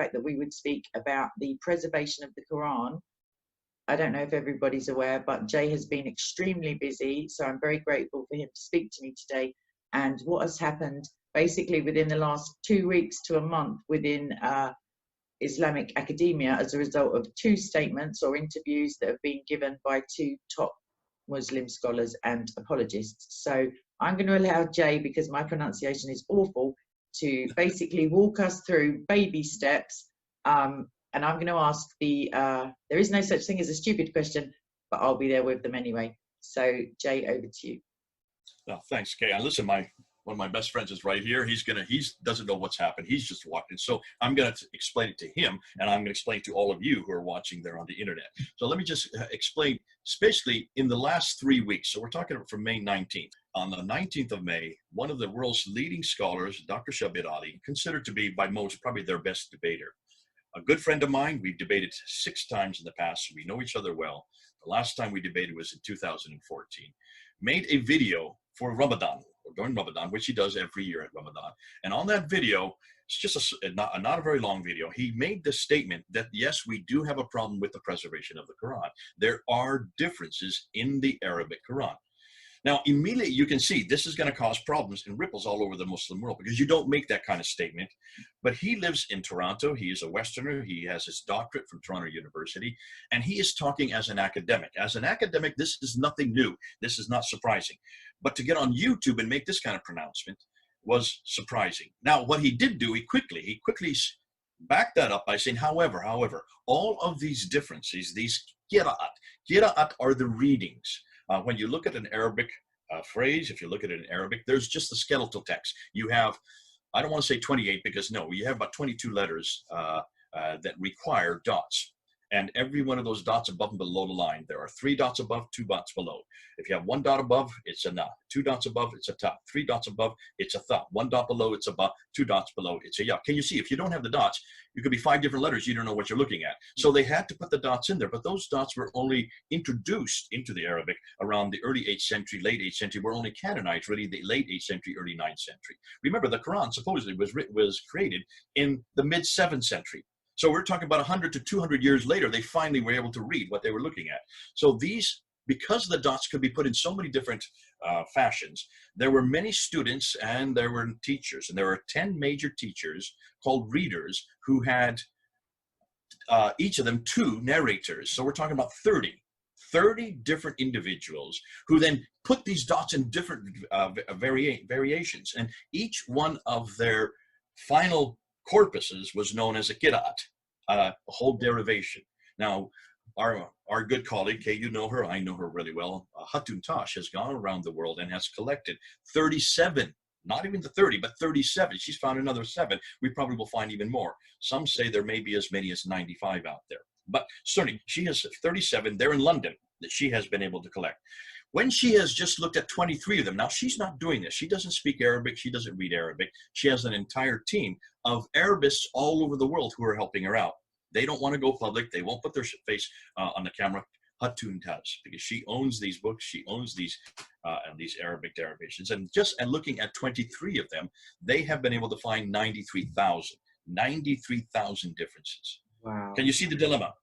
fact that we would speak about the preservation of the Quran. I don't know if everybody's aware, but Jay has been extremely busy, so I'm very grateful for him to speak to me today. And what has happened basically within the last 2 weeks to a month within Islamic academia as a result of 2 statements or interviews that have been given by 2 top Muslim scholars and apologists. So I'm going to allow Jay, because my pronunciation is awful, to basically walk us through baby steps. And I'm going to ask there is no such thing as a stupid question, but I'll be there with them anyway. So Jay, over to you. Well, thanks, Kay. And listen, one of my best friends is right here. He doesn't know what's happened. He's just watching. So I'm going to explain it to him, and I'm going to explain to all of you who are watching there on the internet. So let me just explain, especially in the last 3 weeks. So we're talking from May 19th. On the 19th of May, one of the world's leading scholars, Dr. Shabir Ali, considered to be by most probably their best debater. A good friend of mine, we've debated 6 times in the past. So we know each other well. The last time we debated was in 2014. Made a video for Ramadan, or during Ramadan, which he does every year at Ramadan. And on that video, it's just not a very long video, he made the statement that, yes, we do have a problem with the preservation of the Quran. There are differences in the Arabic Quran. Now, immediately you can see this is going to cause problems and ripples all over the Muslim world, because you don't make that kind of statement. But he lives in Toronto. He is a Westerner. He has his doctorate from Toronto University, and he is talking as an academic. As an academic, this is nothing new. This is not surprising. But to get on YouTube and make this kind of pronouncement was surprising. Now, what he did do, he quickly backed that up by saying, however, all of these differences, these qira'at are the readings. When you look at an Arabic phrase, if you look at it in Arabic, there's just the skeletal text. You have, I don't want to say 28, because no, you have about 22 letters that require dots. And every one of those dots above and below the line, there are 3 dots above, 2 dots below. If you have 1 dot above, it's a na. 2 dots above, it's a ta. 3 dots above, it's a tha. 1 dot below, it's a ba. 2 dots below, it's a ya. Can you see? If you don't have the dots, you could be 5 different letters. You don't know what you're looking at. So they had to put the dots in there. But those dots were only introduced into the Arabic around the early 8th century, late 8th century. Were only canonized really the late 8th century, early 9th century. Remember, the Quran supposedly was created in the mid 7th century. So we're talking about 100 to 200 years later, they finally were able to read what they were looking at. So these, because the dots could be put in so many different fashions, there were many students and there were teachers, and there were 10 major teachers called readers who had each of them 2 narrators. So we're talking about 30 different individuals who then put these dots in different variations, and each one of their final corpuses was known as a qira'at, a whole derivation. Now, our good colleague, Kay, you know her, I know her really well, Hatun Tash has gone around the world and has collected 37, not even the 30, but 37. She's found another 7. We probably will find even more. Some say there may be as many as 95 out there. But certainly, she has 37 there in London that she has been able to collect. When she has just looked at 23 of them, now she's not doing this. She doesn't speak Arabic. She doesn't read Arabic. She has an entire team of Arabists all over the world who are helping her out. They don't want to go public. They won't put their face on the camera. Hatun does, because she owns these books. She owns these Arabic derivations. And looking at 23 of them, they have been able to find 93,000 differences. Wow. Can you see the dilemma?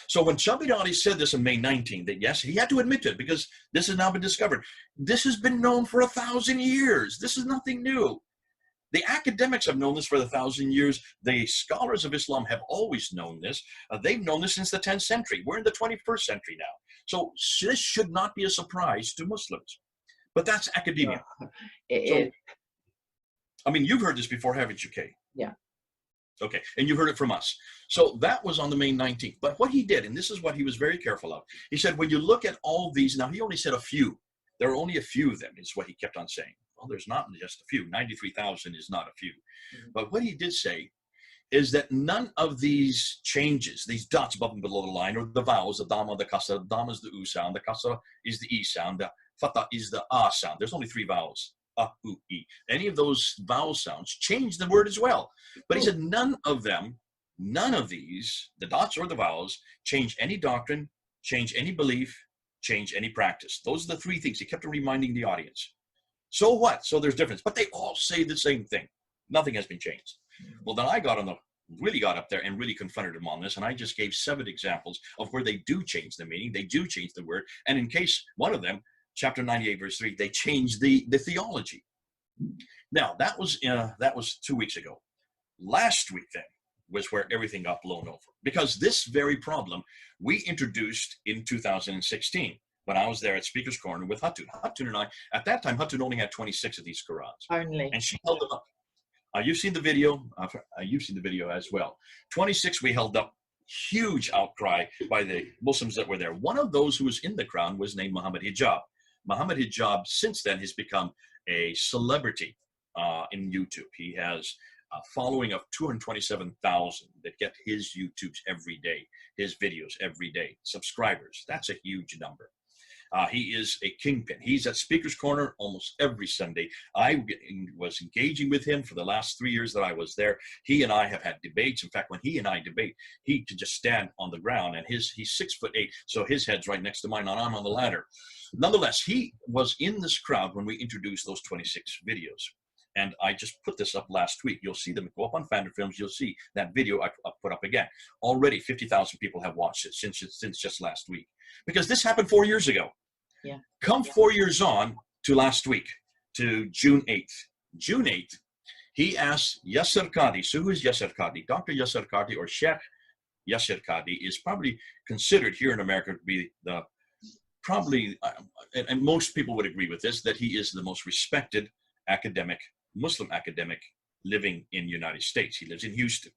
So when Shabir Ali said this on May 19th, that yes, he had to admit to it, because this has now been discovered. This has been known for 1,000 years. This is nothing new. The academics have known this for 1,000 years. The scholars of Islam have always known this. They've known this since the 10th century. We're in the 21st century now. So this should not be a surprise to Muslims. But that's academia. I mean, you've heard this before, haven't you, Kay? Yeah. Okay, and you heard it from us. So that was on the May 19th. But what he did, and this is what he was very careful of, he said, when you look at all these, now he only said a few. There are only a few of them, is what he kept on saying. Well, there's not just a few. 93,000 is not a few. Mm-hmm. But what he did say is that none of these changes, these dots above and below the line, or the vowels, the dhamma, the kasra, the dhamma is the u sound, the kasra is the e sound, the fatha is the a sound. There's only 3 vowels. E. Any of those vowel sounds change the word as well. But he said none of these, the dots or the vowels, change any doctrine, change any belief, change any practice. Those are the 3 things. He kept reminding the audience. So what? So there's difference. But they all say the same thing. Nothing has been changed. Well, then I got on the really got up there and really confronted him on this. And I just gave 7 examples of where they do change the meaning. They do change the word. And in case one of them, chapter 98, verse 3, they changed the theology. Now, that was 2 weeks ago. Last week, then, was where everything got blown over. Because this very problem we introduced in 2016 when I was there at Speaker's Corner with Hatun. Hatun and I, at that time, Hatun only had 26 of these Qurans. Only. And she held them up. You've seen the video. You've seen the video as well. 26 we held up. Huge outcry by the Muslims that were there. One of those who was in the crowd was named Muhammad Hijab. Muhammad Hijab, since then, has become a celebrity in YouTube. He has a following of 227,000 that get his YouTubes every day, his videos every day. Subscribers, that's a huge number. He is a kingpin. He's at Speaker's Corner almost every Sunday. I was engaging with him for the last 3 years that I was there. He and I have had debates. In fact, when he and I debate, he can just stand on the ground, and he's 6'8", so his head's right next to mine, and I'm on the ladder. Nonetheless, he was in this crowd when we introduced those 26 videos. And I just put this up last week. You'll see them go up on Fander Films. You'll see that video I put up again. Already 50,000 people have watched it since just last week. Because this happened 4 years ago. Yeah. Come 4 years on to last week, to June 8th. June 8th, he asked Yasser Qadhi. So who is Yasser Qadhi? Dr. Yasser Qadhi, or Sheikh Yasser Qadhi, is probably considered here in America to be and most people would agree with this, that he is the most respected academic, Muslim academic living in the United States. He lives in Houston.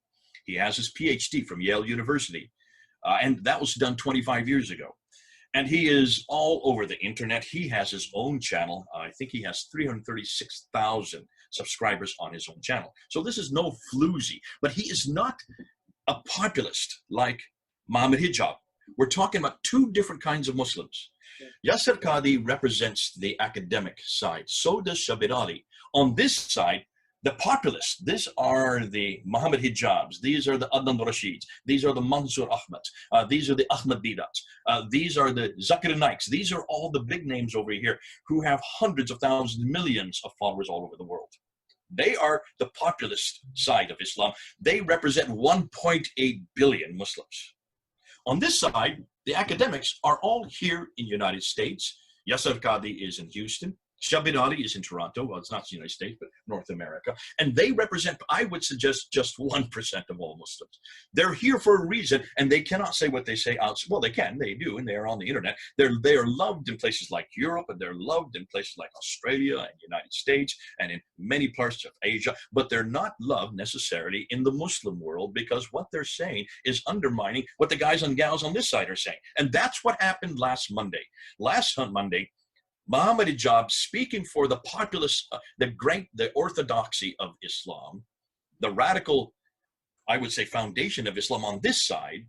He has his PhD from Yale University. And that was done 25 years ago. And he is all over the internet. He has his own channel. I think he has 336,000 subscribers on his own channel. So this is no floozy, but he is not a populist like Muhammad Hijab. We're talking about 2 different kinds of Muslims. Yasser Qadhi represents the academic side. So does Shabir Ali. On this side, the populists, these are the Muhammad Hijabs, these are the Adnan Rashids, these are the Mansour Ahmads, these are the Ahmad Didats, these are the Zakir Naiks. These are all the big names over here who have hundreds of thousands, millions of followers all over the world. They are the populist side of Islam. They represent 1.8 billion Muslims. On this side, the academics are all here in the United States. Yasser Qadhi is in Houston. Shabir Ali is in Toronto. Well, it's not the United States, but North America. And they represent, I would suggest, just 1% of all Muslims. They're here for a reason, and they cannot say what they say outside. Well, they can, they do, and they are on the internet. They are loved in places like Europe, and they're loved in places like Australia and United States, and in many parts of Asia, but they're not loved necessarily in the Muslim world, because what they're saying is undermining what the guys and gals on this side are saying. And that's what happened last Monday. Last Monday, Muhammad Hijab, speaking for the populace, the orthodoxy of Islam, the radical, I would say, foundation of Islam on this side,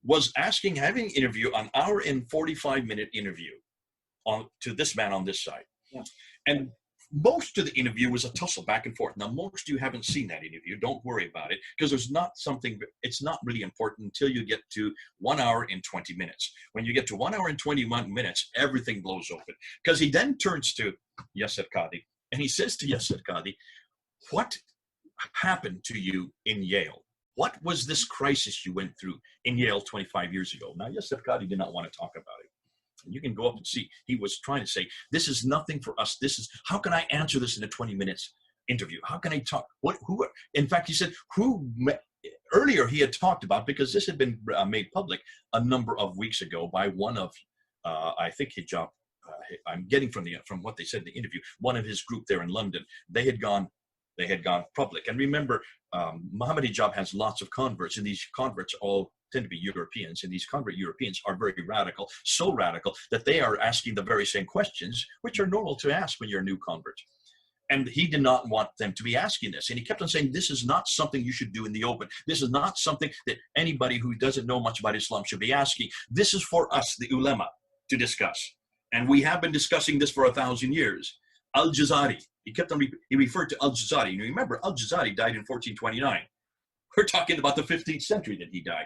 was having an interview, an hour and 45-minute interview to this man on this side. Yeah. And most of the interview was a tussle back and forth. Now, most of you haven't seen that interview. Don't worry about it, because it's not really important until you get to 1 hour and 20 minutes. When you get to 1 hour and 21 minutes, everything blows open. Because he then turns to Yasser Qadhi, and he says to Yasser Qadhi, what happened to you in Yale? What was this crisis you went through in Yale 25 years ago? Now, Yasser Qadhi did not want to talk about it. You can go up and see. He was trying to say, this is nothing for us. How can I answer this in a 20 minutes interview? How can I talk? In fact, he said, earlier he had talked about, because this had been made public a number of weeks ago by one of, I think Hijab, I'm getting from what they said in the interview, one of his group there in London. They had gone public. And remember, Muhammad Hijab has lots of converts, and these converts all tend to be Europeans, and these convert Europeans are very radical, so radical that they are asking the very same questions which are normal to ask when you're a new convert. And he did not want them to be asking this. And he kept on saying, this is not something you should do in the open. This is not something that anybody who doesn't know much about Islam should be asking. This is for us, the ulama, to discuss. And we have been discussing this for 1,000 years. Al-Jazari, he referred to Al-Jazari. You remember, Al-Jazari died in 1429. We're talking about the 15th century that he died.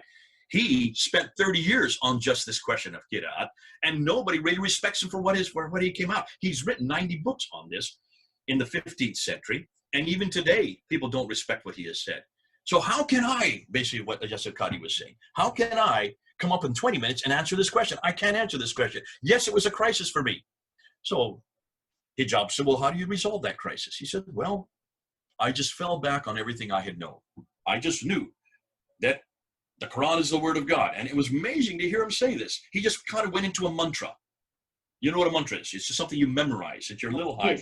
He spent 30 years on just this question of Qira'at, and nobody really respects him for what he came out. He's written 90 books on this in the 15th century, and even today, people don't respect what he has said. So how can I, basically what Yasir Qadhi was saying, how can I come up in 20 minutes and answer this question? I can't answer this question. Yes, it was a crisis for me. So Hijab said, well, how do you resolve that crisis? He said, well, I just fell back on everything I had known. I just knew that the Quran is the word of God. And it was amazing to hear him say this. He just kind of went into a mantra. You know what a mantra is? It's just something you memorize. It's your little high.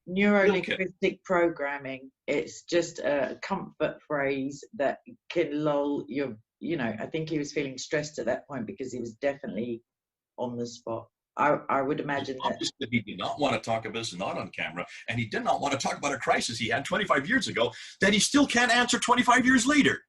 Neuro-linguistic programming. It's just a comfort phrase that can lull your, I think he was feeling stressed at that point because he was definitely on the spot. I would imagine that he did not want to talk about this, not on camera, and he did not want to talk about a crisis he had 25 years ago that he still can't answer 25 years later.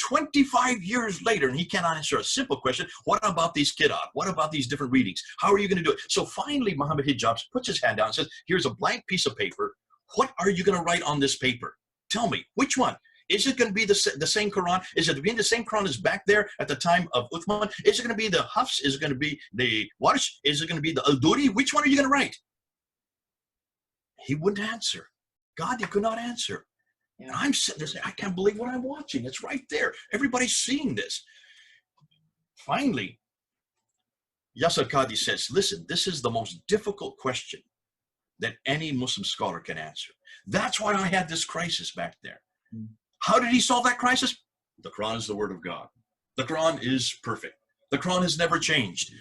25 years later, and he cannot answer a simple question. What about these qira'at? What about these different readings? How are you going to do it? So finally, Muhammad Hijab puts his hand down and says, here's a blank piece of paper. What are you going to write on this paper? Tell me, which one? Is it going to be the same Quran? Is it going to be the same Quran as back there at the time of Uthman? Is it going to be the Hafs? Is it going to be the Warsh? Is it going to be the Al-Duri? Which one are you going to write? He wouldn't answer. God, he could not answer. And I'm sitting there saying, I can't believe what I'm watching. It's right there. Everybody's seeing this. Finally, Yasir Qadhi says, listen, this is the most difficult question that any Muslim scholar can answer. That's why I had this crisis back there. How did he solve that crisis? The Quran is the word of God. The Quran is perfect. The Quran has never changed.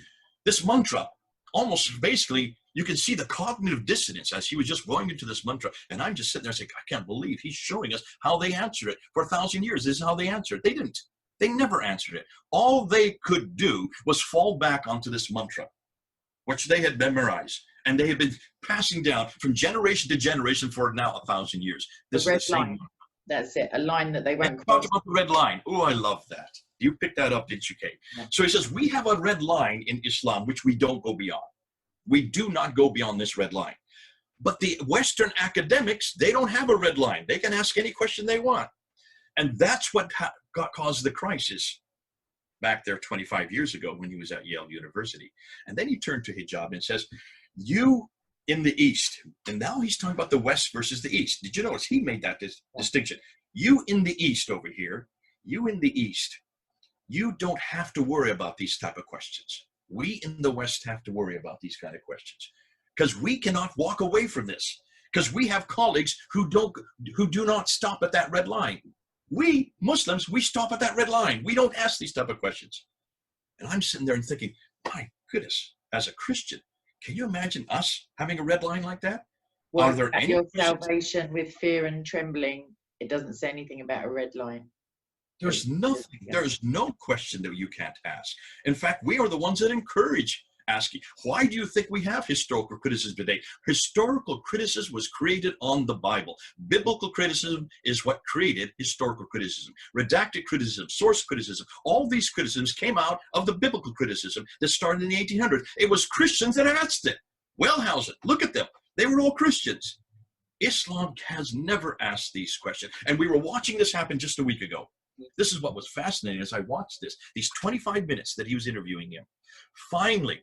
This mantra, almost basically, you can see the cognitive dissonance as he was just going into this mantra. And I'm just sitting there saying, I can't believe he's showing us how they answered it. For 1,000 years, this is how they answered it. They didn't. They never answered it. All they could do was fall back onto this mantra, which they had memorized. And they had been passing down from generation to generation for now 1,000 years. This the is the red same line. That's it, a line that they won't cross. cross. Talk about the red line. Oh, I love that. You picked that up, didn't you, Kate? Yeah. So he says, we have a red line in Islam, which we don't go beyond. We do not go beyond this red line. But the Western academics, they don't have a red line. They can ask any question they want. And that's what caused the crisis back there 25 years ago when he was at Yale University. And then he turned to Hijab and says, you in the East, and now he's talking about the West versus the East. Did you notice he made that distinction? You in the East over here, you in the East, you don't have to worry about these type of questions. We in the West have to worry about these kind of questions because we cannot walk away from this because we have colleagues who do not stop at that red line. We Muslims, we stop at that red line. We don't ask these type of questions. And I'm sitting there and thinking, my goodness, as a Christian, can you imagine us having a red line like that? Well, are there any your salvation with fear and trembling? It doesn't say anything about a red line. There's nothing. There's no question that you can't ask. In fact, we are the ones that encourage asking. Why do you think we have historical criticism today? Historical criticism was created on the Bible. Biblical criticism is what created historical criticism. Redacted criticism, source criticism, all these criticisms came out of the biblical criticism that started in the 1800s. It was Christians that asked it. Wellhausen, look at them. They were all Christians. Islam has never asked these questions. And we were watching this happen just a week ago. This is what was fascinating as I watched this. These 25 minutes that he was interviewing him. Finally,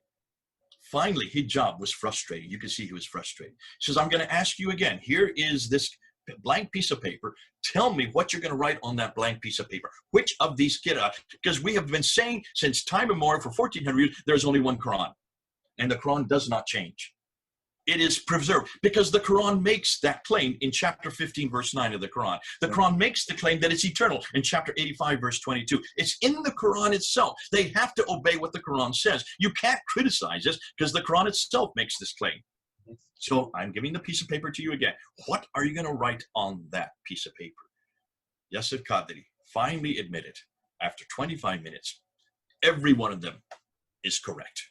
Hijab was frustrated. You can see he was frustrated. He says, I'm going to ask you again. Here is this blank piece of paper. Tell me what you're going to write on that blank piece of paper. Which of these qira'at? Because we have been saying since time immemorial for 1,400 years, there's only one Quran. And the Quran does not change. It is preserved because the Quran makes that claim in chapter 15, verse 9 of the Quran. The Quran makes the claim that it's eternal in chapter 85, verse 22. It's in the Quran itself. They have to obey what the Quran says. You can't criticize this because the Quran itself makes this claim. So I'm giving the piece of paper to you again. What are you going to write on that piece of paper? Yasir Qadhi finally admitted after 25 minutes, every one of them is correct.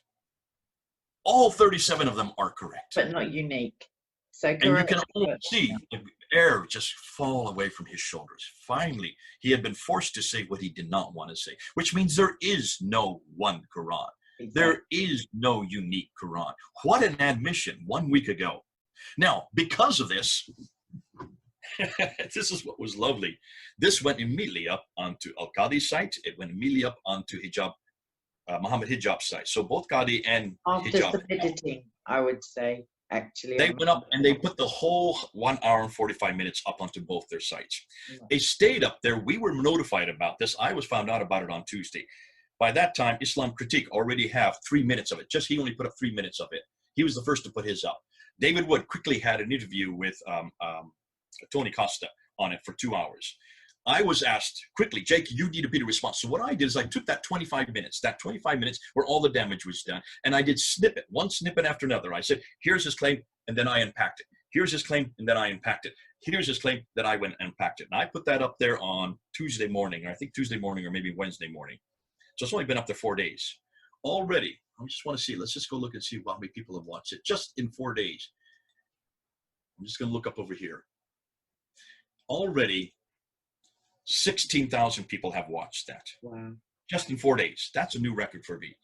All 37 of them are correct. But not unique. So and you can almost see the air just fall away from his shoulders. Finally, he had been forced to say what he did not want to say, which means there is no one Quran. Exactly. There is no unique Quran. What an admission 1 week ago. Now, because of this, this is what was lovely. This went immediately up onto Al-Qadhi's site. It went immediately up onto Hijab. Muhammad Hijab's site. So both Qadhi and after Hijab. After editing, I would say. actually. They went up and they put the whole 1 hour and 45 minutes up onto both their sites. They stayed up there. We were notified about this. I was found out about it on Tuesday. By that time, Islam Critique already have 3 minutes of it. Just he only put up 3 minutes of it. He was the first to put his up. David Wood quickly had an interview with Tony Costa on it for 2 hours. I was asked quickly, Jake, you need to be the response. So what I did is I took that 25 minutes where all the damage was done, and I did one snippet after another. I said, here's his claim, and then I unpacked it. Here's his claim, and then I unpacked it. Here's his claim, that I went and unpacked it. And I put that up there on Tuesday morning, or I think Tuesday morning or maybe Wednesday morning. So it's only been up there 4 days. Already, I just want to see, let's just go look and see how many people have watched it just in 4 days. I'm just going to look up over here. Already, 16,000 people have watched that. Wow. Just in 4 days. That's a new record for me.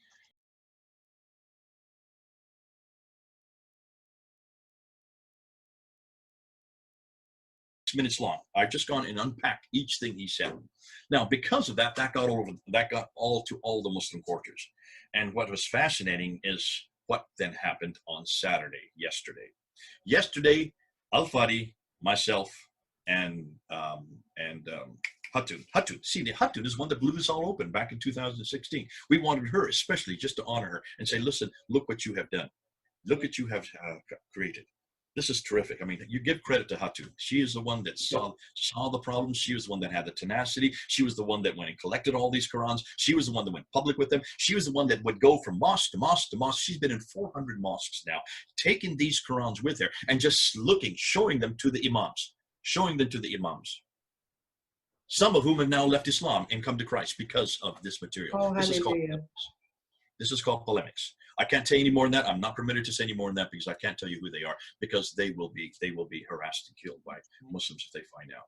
6 minutes long. I've just gone and unpacked each thing he said. Now, because of that, that got all to all the Muslim quarters. And what was fascinating is what then happened on Saturday, yesterday. Yesterday, Al-Fadi, myself, and Hatun. See, the Hatun is one that blew this all open back in 2016. We wanted her especially just to honor her and say, listen, look what you have done. Look what you have created. This is terrific. I mean, you give credit to Hatun. She is the one that saw the problems. She was the one that had the tenacity. She was the one that went and collected all these Qurans. She was the one that went public with them. She was the one that would go from mosque to mosque to mosque. She's been in 400 mosques now, taking these Qurans with her and just showing them to the imams. Some of whom have now left Islam and come to Christ because of this material. Oh, this is called polemics. I can't say any more than that. I'm not permitted to say any more than that because I can't tell you who they are, because they will be harassed and killed by Muslims if they find out.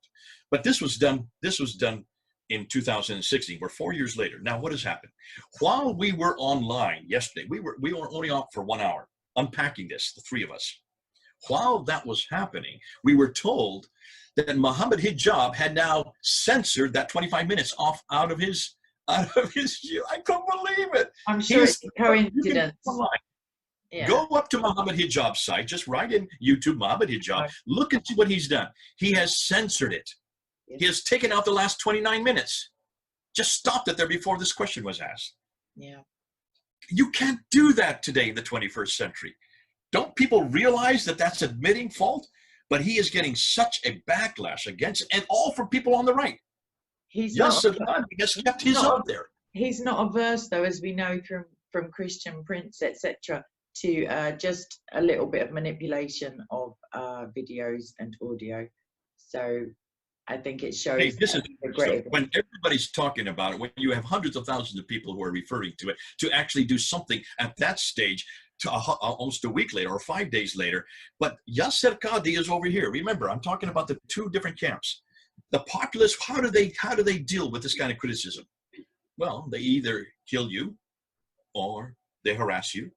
But this was done in 2016. We're 4 years later. Now what has happened? While we were online yesterday, we were only on for 1 hour unpacking this, the three of us. While that was happening, we were told that Muhammad Hijab had now censored that 25 minutes out of his I couldn't believe it. I'm sure it's a coincidence. Yeah. Go up to Muhammad Hijab's site, just write in YouTube Muhammad Hijab, look and see what he's done. He has censored it. Yes. He has taken out the last 29 minutes. Just stopped it there before this question was asked. Yeah. You can't do that today in the 21st century. Don't people realize that that's admitting fault? But he is getting such a backlash against it, and all from people on the right. He has kept his up there. He's not averse, though, as we know from Christian Prince, etc., to just a little bit of manipulation of videos and audio. So I think it shows. Hey, this is when everybody's talking about it, when you have hundreds of thousands of people who are referring to it, to actually do something at that stage, to almost a week later or 5 days later. But Yasser Qadhi is over here. Remember, I'm talking about the two different camps. The populace, how do they deal with this kind of criticism? Well, they either kill you, or they harass you,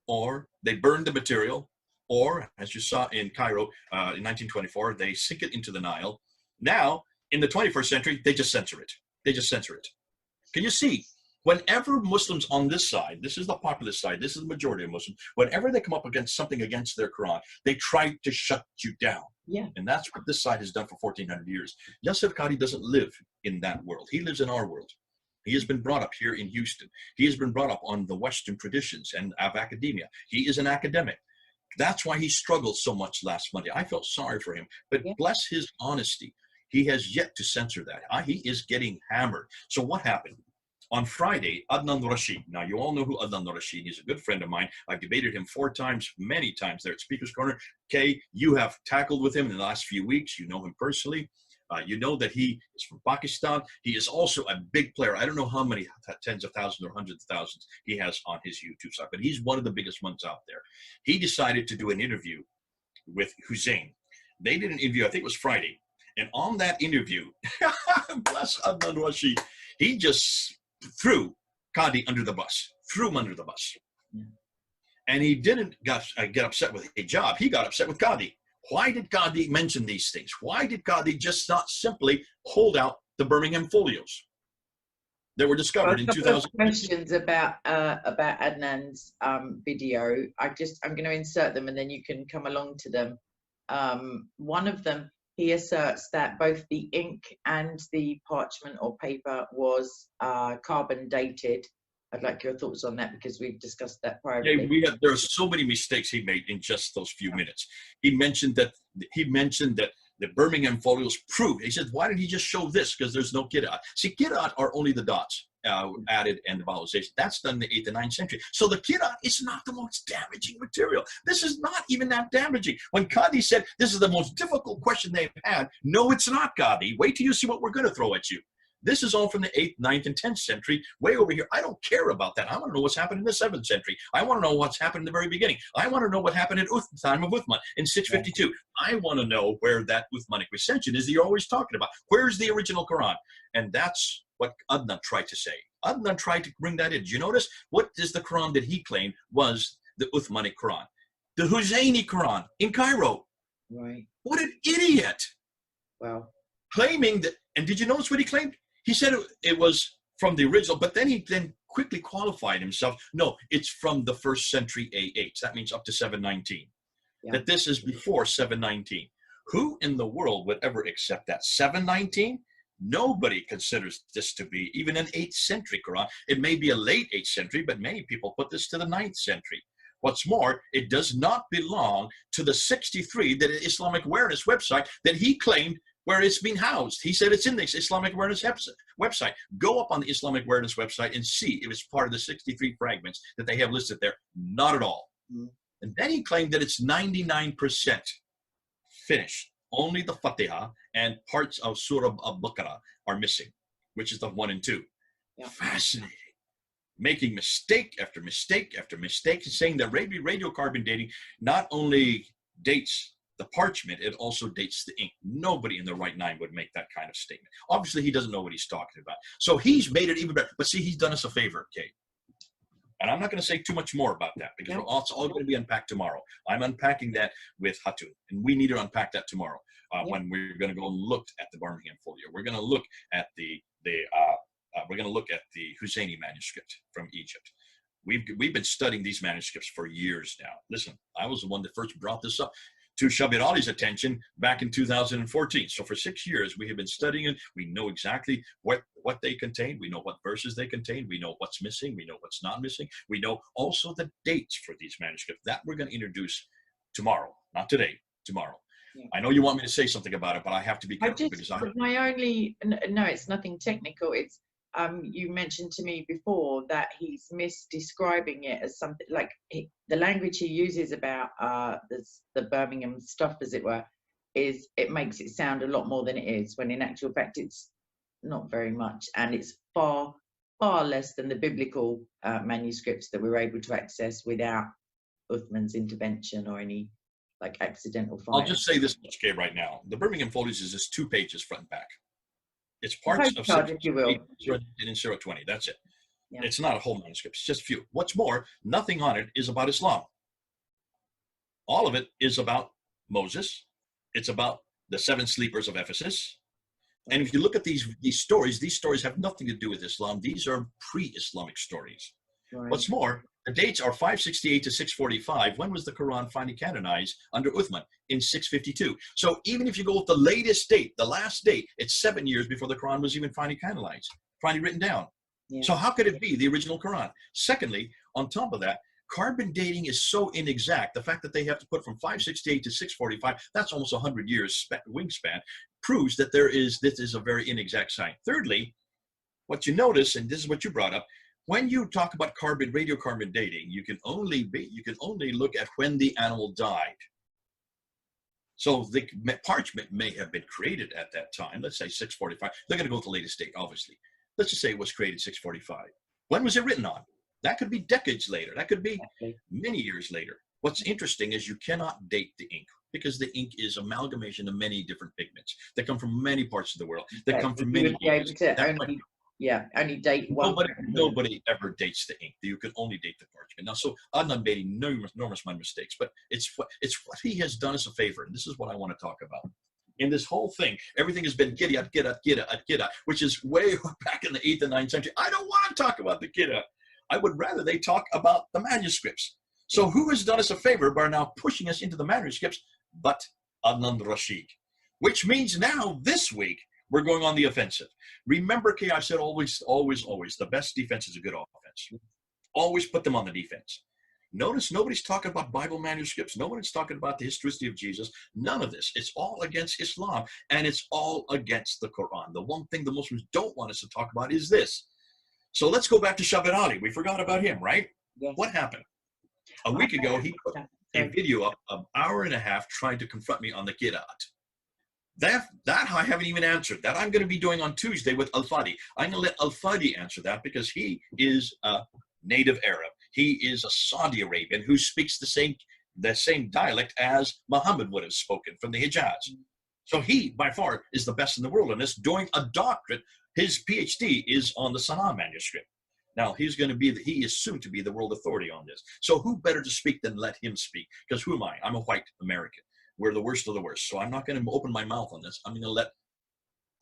or they burn the material, or, as you saw in Cairo in 1924, they sink it into the Nile. Now, in the 21st century, they just censor it. Can you see? Whenever Muslims on this side, this is the populist side, this is the majority of Muslims, whenever they come up against something against their Quran, they try to shut you down. Yeah. And that's what this side has done for 1400 years. Yasser Qadhi doesn't live in that world. He lives in our world. He has been brought up here in Houston. He has been brought up on the Western traditions and of academia. He is an academic. That's why he struggled so much last Monday. I felt sorry for him, but bless his honesty. He has yet to censor that. He is getting hammered. So what happened? On Friday, Adnan Rashid. Now, you all know who Adnan Rashid is. He's a good friend of mine. I've debated him 4 times, many times there at Speaker's Corner. Kay, you have tackled with him in the last few weeks. You know him personally. You know that he is from Pakistan. He is also a big player. I don't know how many tens of thousands or hundreds of thousands he has on his YouTube site, but he's one of the biggest ones out there. He decided to do an interview with Hussein. They did an interview, I think it was Friday. And on that interview, bless Adnan Rashid, he just threw Qadhi under the bus, And he didn't get upset with hijab. He got upset with Qadhi. Why did Qadhi mention these things? Why did Qadhi just not simply hold out the Birmingham folios? that were Well, discovered a in couple of 2000. questions about Adnan's video. I'm going to insert them, and then you can come along to them. One of them, he asserts that both the ink and the parchment or paper was carbon dated. I'd like your thoughts on that because we've discussed that Yeah, privately. there are so many mistakes he made in just those few minutes. He mentioned that the Birmingham folios prove. He said, why didn't he just show this? Because there's no Qur'an. See, Qur'an are only the dots added and the vowelization. That's done in the 8th and 9th century. So the Qur'an is not the most damaging material. This is not even that damaging. When Qadi said this is the most difficult question they've had, no, it's not, Qadi. Wait till you see what we're going to throw at you. This is all from the 8th, 9th, and 10th century, way over here. I don't care about that. I want to know what's happened in the 7th century. I want to know what's happened in the very beginning. I want to know what happened at the time of Uthman in 652. I want to know where that Uthmanic recension is that you're always talking about. Where's the original Quran? And that's what Adnan tried to say. Adnan tried to bring that in. Do you notice? What is the Quran that he claimed was the Uthmanic Quran? The Husayni Quran in Cairo. Right. What an idiot. Wow. Claiming that, and did you notice what he claimed? He said it was from the original, but then he quickly qualified himself. No, it's from the 1st century AH. That means up to 719. Yeah. That this is before 719. Who in the world would ever accept that? 719? Nobody considers this to be even an 8th century Quran. It may be a late 8th century, but many people put this to the 9th century. What's more, it does not belong to the 63, that Islamic Awareness website that he claimed where it's been housed. He said it's in the Islamic Awareness website. Go up on the Islamic Awareness website and see if it's part of the 63 fragments that they have listed there. Not at all. Mm-hmm. And then he claimed that it's 99% finished. Only the Fatiha and parts of Surah al-Baqarah are missing, which is the 1 and 2. Yeah. Fascinating. Making mistake after mistake after mistake, and saying that radiocarbon dating not only dates the parchment, it also dates the ink. Nobody in their right mind would make that kind of statement. Obviously, he doesn't know what he's talking about. So he's made it even better. But see, he's done us a favor, Kate. And I'm not going to say too much more about that because it's all going to be unpacked tomorrow. I'm unpacking that with Hatun, and we need to unpack that tomorrow when we're going to go and look at the Birmingham folio. We're going to look at the Husayni manuscript from Egypt. We've been studying these manuscripts for years now. Listen, I was the one that first brought this up to Shabir Ali's attention back in 2014. So for 6 years, we have been studying it. We know exactly what they contain. We know what verses they contain. We know what's missing. We know what's not missing. We know also the dates for these manuscripts. That we're going to introduce tomorrow, not today, tomorrow. Yeah. I know you want me to say something about it, but I have to be careful no, it's nothing technical. It's you mentioned to me before that he's misdescribing it as something like the language he uses about the Birmingham stuff, as it were, is it makes it sound a lot more than it is, when in actual fact it's not very much, and it's far less than the biblical manuscripts that we were able to access without Uthman's intervention or any like accidental fire. I'll just say this much, okay, right now. The Birmingham Folios is just 2 pages front and back. It's parts of 6 in 020. That's it. Yeah. It's not a whole manuscript. It's just a few. What's more, nothing on it is about Islam. All of it is about Moses. It's about the 7 sleepers of Ephesus. And if you look at these stories have nothing to do with Islam. These are pre-Islamic stories. Right. What's more, the dates are 568 to 645. When was the Quran finally canonized under Uthman? In 652. So even if you go with the latest date, the last date, it's 7 years before the Quran was even finally canonized, finally written down. Yeah. So how could it be the original Quran? Secondly, on top of that, carbon dating is so inexact. The fact that they have to put from 568 to 645, that's almost 100 years wingspan, proves that this is a very inexact science. Thirdly, what you notice, and this is what you brought up, when you talk about radiocarbon dating, you can only look at when the animal died. So the parchment may have been created at that time. Let's say 645. They're going to go with the latest date, obviously. Let's just say it was created 645. When was it written on? That could be decades later. That could be many years later. What's interesting is you cannot date the ink because the ink is amalgamation of many different pigments that come from many parts of the world, that come from many ages. Only date one. Nobody ever dates the ink. You can only date the parchment. Now, so Adnan made enormous mistakes, but it's what he has done us a favor, and this is what I want to talk about. in this whole thing, everything has been Qur'at, which is way back in the 8th and 9th century. I don't want to talk about the Qur'at. I would rather they talk about the manuscripts. So who has done us a favor by now pushing us into the manuscripts but Adnan Rashid? Which means now, this week, we're going on the offensive. Remember, Kay, I said always, always, always, the best defense is a good offense. Always put them on the defense. Notice nobody's talking about Bible manuscripts. Nobody's talking about the historicity of Jesus. None of this. It's all against Islam, and it's all against the Quran. The one thing the Muslims don't want us to talk about is this. So let's go back to Shabbat Ali. We forgot about him, right? Yes. What happened? A week ago, he put a video up an hour and a half trying to confront me on the Qur'an. That I haven't even answered. That I'm going to be doing on Tuesday with Al-Fadi. I'm going to let Al-Fadi answer that because he is a native Arab. He is a Saudi Arabian who speaks the same dialect as Muhammad would have spoken from the Hijaz. So he, by far, is the best in the world in this, doing a doctorate. His PhD is on the Sana'a manuscript. Now, he is soon to be the world authority on this. So who better to speak than let him speak? Because who am I? I'm a white American. We're the worst of the worst. So I'm not going to open my mouth on this. I'm going to let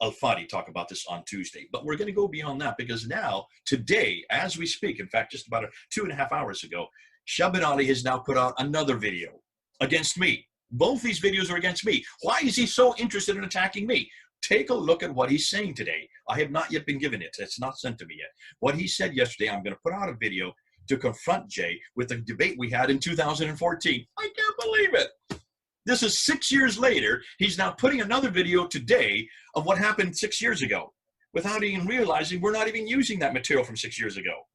Al-Fadi talk about this on Tuesday. But we're going to go beyond that because now, today, as we speak, in fact, just about 2.5 hours ago, Shabbat Ali has now put out another video against me. Both these videos are against me. Why is he so interested in attacking me? Take a look at what he's saying today. I have not yet been given it. It's not sent to me yet. What he said yesterday, I'm going to put out a video to confront Jay with the debate we had in 2014. I can't believe it. This is 6 years later. He's now putting another video today of what happened 6 years ago without even realizing we're not even using that material from 6 years ago.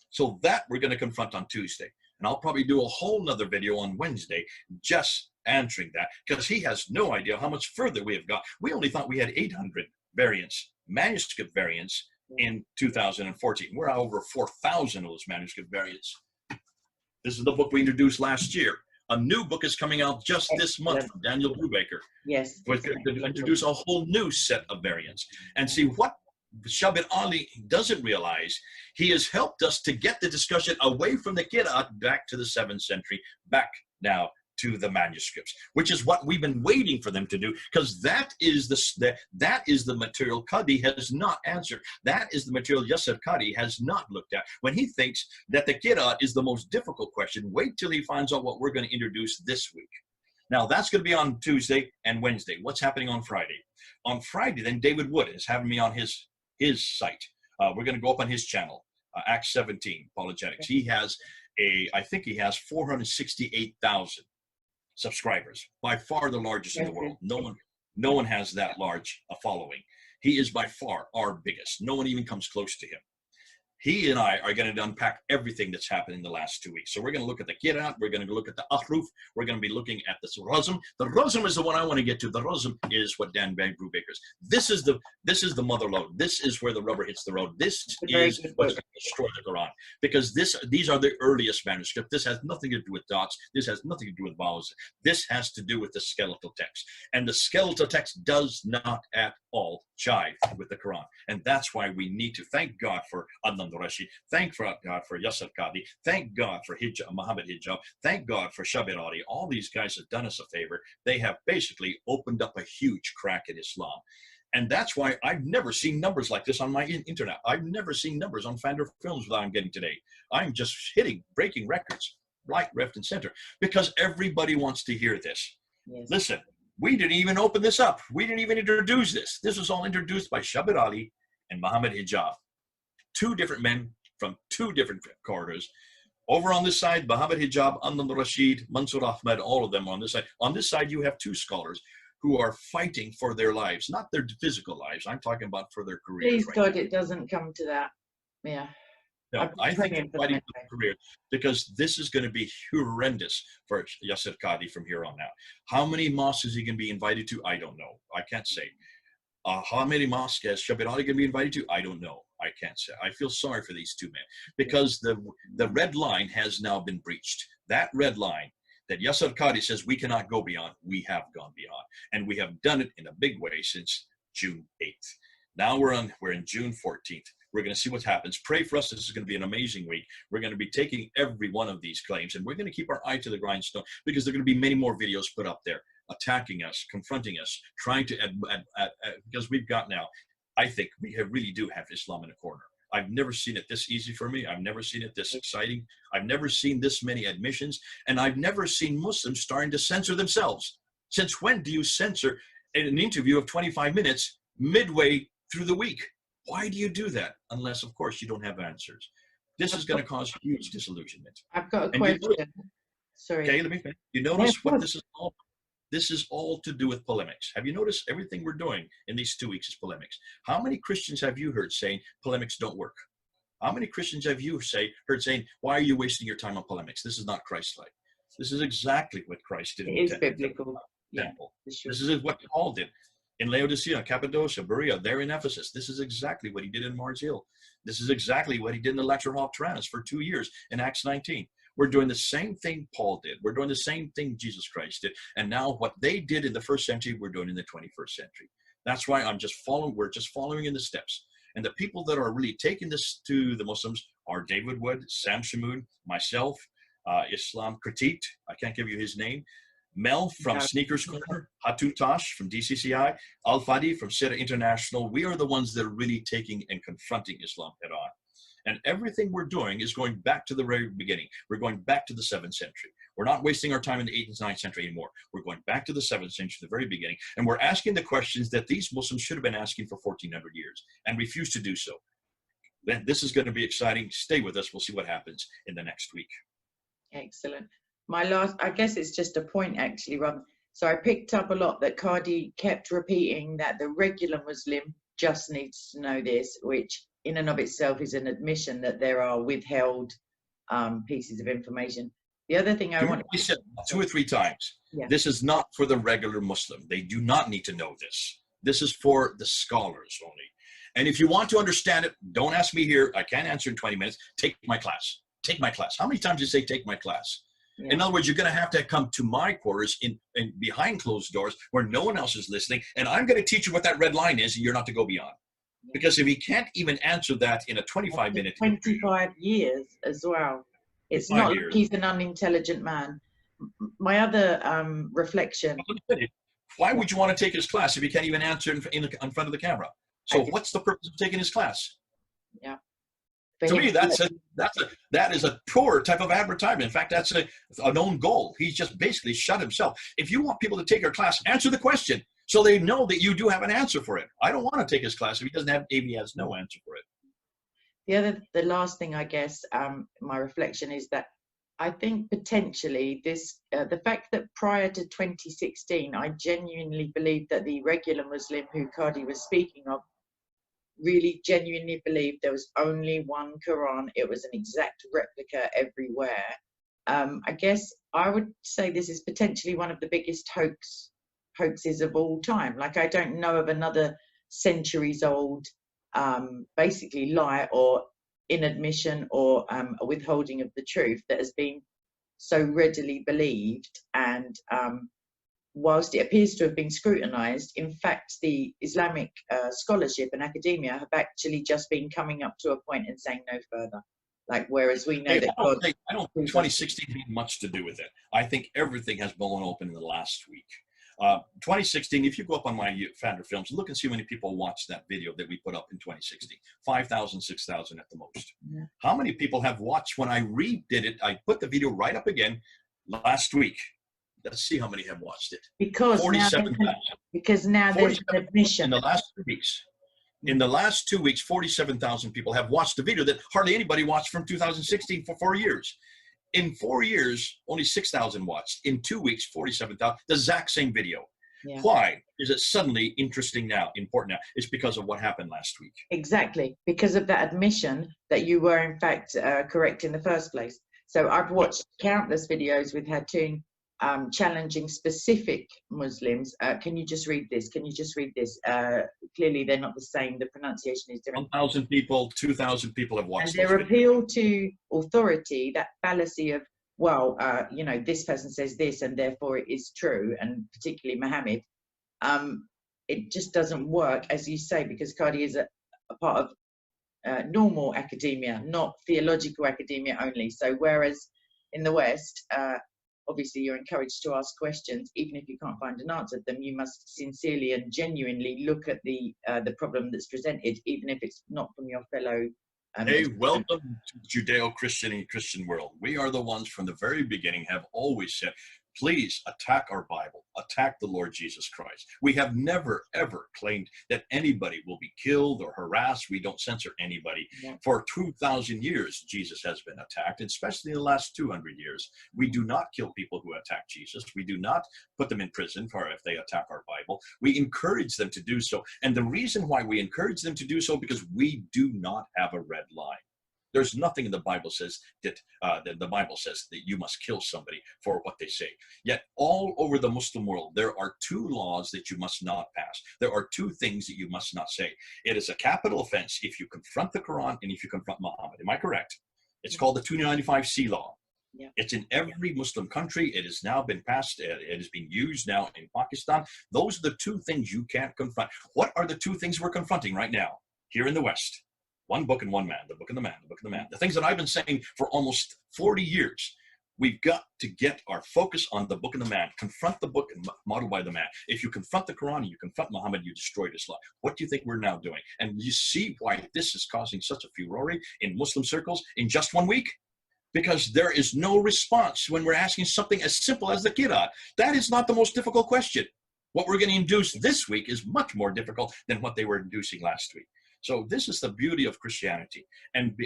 So that we're going to confront on Tuesday. And I'll probably do a whole nother video on Wednesday just answering that because he has no idea how much further we have got. We only thought we had 800 variants, manuscript variants in 2014. We're over 4,000 of those manuscript variants. This is the book we introduced last year. A new book is coming out just this month from Daniel Brubaker. Yes. We're going to introduce a whole new set of variants. And see what Shabbat Ali doesn't realize, he has helped us to get the discussion away from the Qur'an back to the 7th century, back now to the manuscripts, which is what we've been waiting for them to do, because that is the material Qadi has not answered. That is the material Yasser Qadi has not looked at. When he thinks that the Qur'an is the most difficult question, wait till he finds out what we're going to introduce this week. Now, that's going to be on Tuesday and Wednesday. What's happening on Friday? On Friday, then David Wood is having me on his site. We're going to go up on his channel, Act 17 Apologetics. He has I think he has 468,000 subscribers, by far the largest in the world. No one has that large a following. He is by far our biggest. No one even comes close to him. He and I are going to unpack everything that's happened in the last 2 weeks. So we're going to look at the Qur'an, we're going to look at the Ahruf, we're going to be looking at the Razm. The Razm is the one I want to get to. The Razm is what Dan Brubaker's. This is the mother lode. This is where the rubber hits the road. This is what's going to destroy the Quran. Because these are the earliest manuscripts. This has nothing to do with dots. This has nothing to do with vowels. This has to do with the skeletal text. And the skeletal text does not at all jive with the Quran. And that's why we need to thank God for Adnan Rashid, thank God for Yasser Qadi, thank God for Muhammad Hijab, thank God for Shabbat Ali. All these guys have done us a favor. They have basically opened up a huge crack in Islam. And that's why I've never seen numbers like this on my internet. I've never seen numbers on Fandor Films that I'm getting today. I'm just breaking records, right, left, and center, because everybody wants to hear this. Yes. Listen, we didn't even open this up. We didn't even introduce this. This was all introduced by Shabbat Ali and Muhammad Hijab. Two different men from two different corridors. Over on this side, Muhammad Hijab, Adnan Rashid, Mansour Ahmed, all of them on this side. On this side, you have two scholars who are fighting for their lives, not their physical lives. I'm talking about for their careers. Please, God, it doesn't come to that. Yeah. No, I think they're fighting for their career because this is going to be horrendous for Yasser Qadi from here on out. How many mosques is he going to be invited to? I don't know. I can't say. How many mosques is Shabbat Ali going to be invited to? I don't know. I can't say. I feel sorry for these two men because the red line has now been breached. That red line that Yasser Qadi says we cannot go beyond, we have gone beyond. And we have done it in a big way since June 8th. Now we're in June 14th. We're going to see what happens. Pray for us. This is going to be an amazing week. We're going to be taking every one of these claims, and we're going to keep our eye to the grindstone because there are going to be many more videos put up there. attacking us, confronting us, trying to, because we've got now, I think we really do have Islam in a corner. I've never seen it this easy for me. I've never seen it this exciting. I've never seen this many admissions, and I've never seen Muslims starting to censor themselves. Since when do you censor in an interview of 25 minutes midway through the week? Why do you do that? Unless, of course, you don't have answers. This is going to cause huge disillusionment. I've got a And question. you notice, Sorry. okay, let me finish. You notice what this is all. This is all to do with polemics. Have you noticed everything we're doing in these 2 weeks is polemics? How many Christians have you heard saying polemics don't work? How many Christians have you heard saying, why are you wasting your time on polemics? This is not Christ-like. This is exactly what Christ did. It is biblical. Temple. Sure. This is what Paul did in Laodicea, Cappadocia, Berea, there in Ephesus. This is exactly what he did in Mars Hill. This is exactly what he did in the lecture hall of Tyrannus for 2 years in Acts 19. We're doing the same thing Paul did. We're doing the same thing Jesus Christ did. And now what they did in the first century, we're doing in the 21st century. That's why we're just following in the steps. And the people that are really taking this to the Muslims are David Wood, Sam Shamoon, myself, Islam Critiqued. I can't give you his name. Mel from Sneakers Corner, Hatun Tosh from DCCI, Al Fadi from Sira International. We are the ones that are really taking and confronting Islam head on. And everything we're doing is going back to the very beginning. We're going back to the 7th century. We're not wasting our time in the 8th and 9th century anymore. We're going back to the 7th century, the very beginning. And we're asking the questions that these Muslims should have been asking for 1,400 years and refuse to do so. Then this is going to be exciting. Stay with us. We'll see what happens in the next week. Excellent. My last, I guess it's just a point actually, Ron. So I picked up a lot that Qadi kept repeating that the regular Muslim just needs to know this, which in and of itself is an admission that there are withheld pieces of information. The other thing I want to said 2 or 3 times, this is not for the regular Muslim. They do not need to know this. This is for the scholars only. And if you want to understand it, don't ask me here. I can't answer in 20 minutes. Take my class. Take my class. How many times do you say take my class? In other words, you're going to have to come to my quarters in behind closed doors where no one else is listening. And I'm going to teach you what that red line is and you're not to go beyond. Because if he can't even answer that in a 25-minute 25 years as well. It's not like he's an unintelligent man. My other reflection. Why would you want to take his class if he can't even answer in front of the camera? So what's the purpose of taking his class? Yeah. To me, that is a poor type of advertisement. In fact, that's a known goal. He's just basically shut himself. If you want people to take your class, answer the question so they know that you do have an answer for it. I don't want to take his class if he has no answer for it. The last thing, I guess, my reflection is that I think potentially this, the fact that prior to 2016, I genuinely believed that the regular Muslim who Qadi was speaking of really genuinely believed there was only one Quran. It was an exact replica everywhere. I guess I would say this is potentially one of the biggest hoaxes of all time. Like, I don't know of another centuries old basically lie or inadmission or a withholding of the truth that has been so readily believed. And whilst it appears to have been scrutinized, in fact, the Islamic scholarship and academia have actually just been coming up to a point and saying no further. Like, whereas we know that I don't think 2016 had much to do with it. I think everything has blown open in the last week. 2016, if you go up on my Founder Films, look and see how many people watched that video that we put up in 2016. 5,000, 6,000 at the most. Yeah. How many people have watched when I redid it? I put the video right up again last week. Let's see how many have watched it. Because 47,000. Because now there's an admission. In the last 2 weeks. In the last 2 weeks, 47,000 people have watched the video that hardly anybody watched from 2016 for 4 years. In 4 years, only 6,000 watched. In 2 weeks, 47,000. The exact same video. Yeah. Why is it suddenly interesting now, important now? It's because of what happened last week. Exactly. Because of that admission that you were, in fact, correct in the first place. So I've watched countless videos with Hatun challenging specific Muslims. Can you just read this? Can you just read this? Clearly, they're not the same. The pronunciation is different. 1,000 people, 2,000 people have watched. And their appeal to authority, that fallacy of, well, you know, this person says this, and therefore it is true, and particularly Muhammad, it just doesn't work, as you say, because Qadi is a part of normal academia, not theological academia only. So whereas in the West, obviously you're encouraged to ask questions. Even if you can't find an answer to them, you must sincerely and genuinely look at the problem that's presented, even if it's not from your fellow. Hey, welcome to Judeo-Christian and Christian world. We are the ones from the very beginning have always said, please attack our Bible, attack the Lord Jesus Christ. We have never, ever claimed that anybody will be killed or harassed. We don't censor anybody. Yeah. For 2,000 years, Jesus has been attacked, especially in the last 200 years. We do not kill people who attack Jesus. We do not put them in prison for if they attack our Bible. We encourage them to do so. And the reason why we encourage them to do so, because we do not have a red line. There's nothing in the Bible says that the Bible says that you must kill somebody for what they say. Yet all over the Muslim world, there are two laws that you must not pass. There are two things that you must not say. It is a capital offense if you confront the Quran and if you confront Muhammad. Am I correct? It's called the 295C law. Yeah. It's in every Muslim country. It has now been passed. It is being used now in Pakistan. Those are the two things you can't confront. What are the two things we're confronting right now here in the West? One book and one man, the book and the man, the book and the man. The things that I've been saying for almost 40 years. We've got to get our focus on the book and the man. Confront the book and model by the man. If you confront the Quran and you confront Muhammad, you destroyed Islam. What do you think we're now doing? And you see why this is causing such a furore in Muslim circles in just 1 week? Because there is no response when we're asking something as simple as the Qur'an. That is not the most difficult question. What we're going to induce this week is much more difficult than what they were inducing last week. So this is the beauty of Christianity. And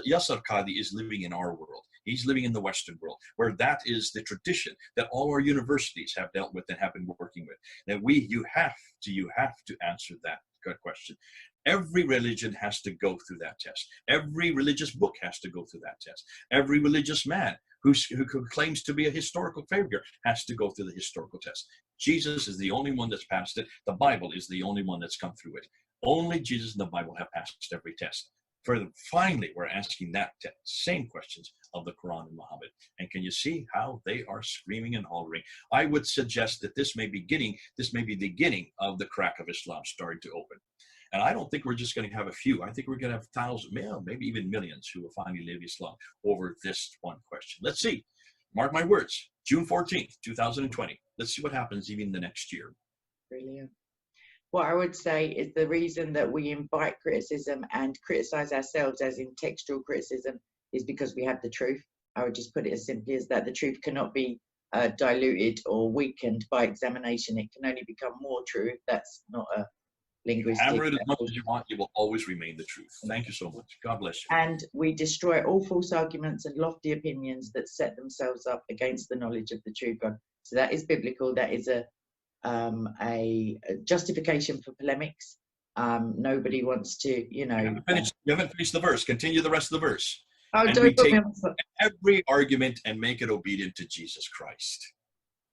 Yasser Qadhi is living in our world. He's living in the Western world, where that is the tradition that all our universities have dealt with and have been working with. That you have to answer that question. Every religion has to go through that test. Every religious book has to go through that test. Every religious man who claims to be a historical figure has to go through the historical test. Jesus is the only one that's passed it. The Bible is the only one that's come through it. Only Jesus and the Bible have passed every test. Further, finally, we're asking that same questions of the Quran and Muhammad. And can you see how they are screaming and hollering? I would suggest that this may be the beginning of the crack of Islam starting to open. And I don't think we're just going to have a few. I think we're going to have thousands, maybe even millions who will finally live Islam over this one question. Let's see. Mark my words. June 14th, 2020. Let's see what happens even the next year. Brilliant. What I would say is the reason that we invite criticism and criticize ourselves, as in textual criticism, is because we have the truth. I would just put it as simply as that. The truth cannot be diluted or weakened by examination. It can only become more true. That's not a linguistic. Hammer it as much as you want. You will always remain the truth. Thank you so much. God bless you. And we destroy all false arguments and lofty opinions that set themselves up against the knowledge of the true God. So that is biblical. That is a justification for polemics. Nobody wants to, you haven't finished the verse. Continue the rest of the verse. Oh, and we take every argument and make it obedient to Jesus Christ.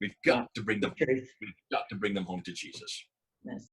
We've got to bring them. We've got to bring them home to Jesus. Yes.